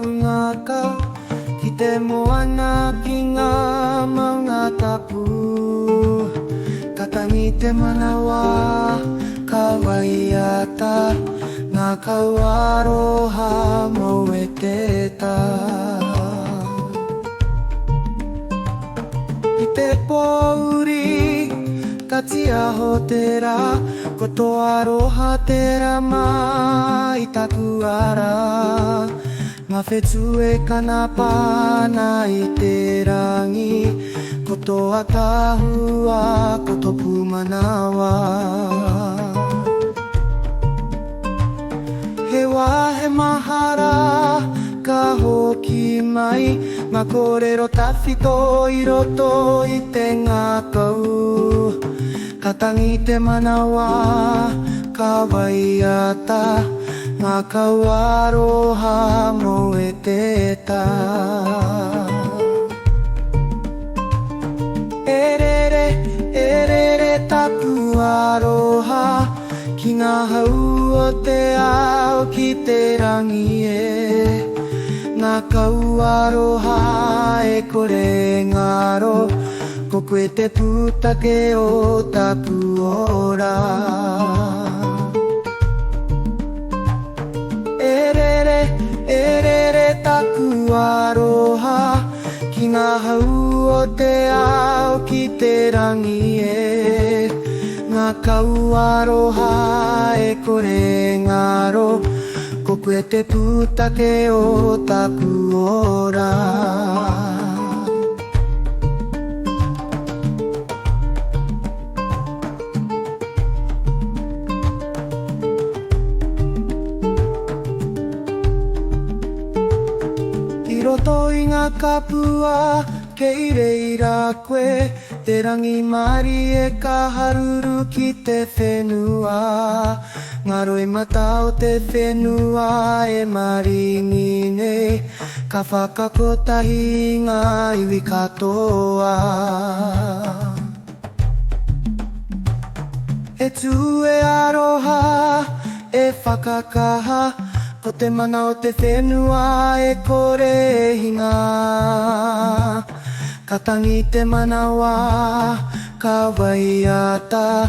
ungaka Kite mo anak nga mga tapu Katangite manawa kawaiata Nga kawaroha mo eteta Kite po uri Katsia hotera Koto aroha tera maitaku ara Mafetsu e kanapa na iterangi Koto akahua koto pumanawa Hewa he mahara ka hoki mai Makorero tafito iroto ite ngakau Katangite manawa kawaiata Nga kawaroha mo eteta Erere taku aroha Ki ngā hau o te ao ki te rangi e Ngā kau aroha e kore ngaro Koku e te putake o tapu ora Erere taku aroha Ki ngā hau o te ao ki te rangi e Ngā kau aroha e kore ngaro Koku e te putake o tapu ora Roto i ngā kapua kei reira koe Te rangi mari e ka haruru ki te whenua Ngaro i mata o te whenua e maringi nei Ka whakakotahi ngā iwi katoa E tū e aroha e whakakaha Ko te mana o te whenua e kore hinga Katangite manawa kawaiata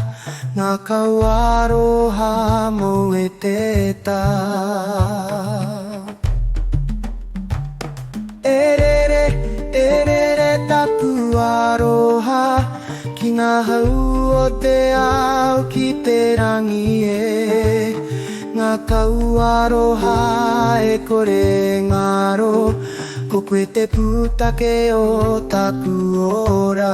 Ngā kawaroha mo eteta Erere tapu aroha Ki ngā hau o te ao ki te rangi e Ngā kau aroha e kore ngaro Koku e te putake o tapu ora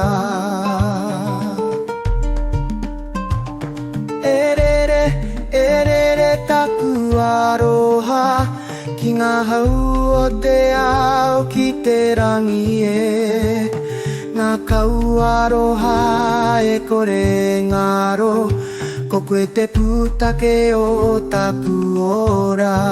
Erere tapu aroha Ki ngā hau o te ao ki te rangi e Ngā kau aroha e kore ngaro Koku e te putake o tapu ora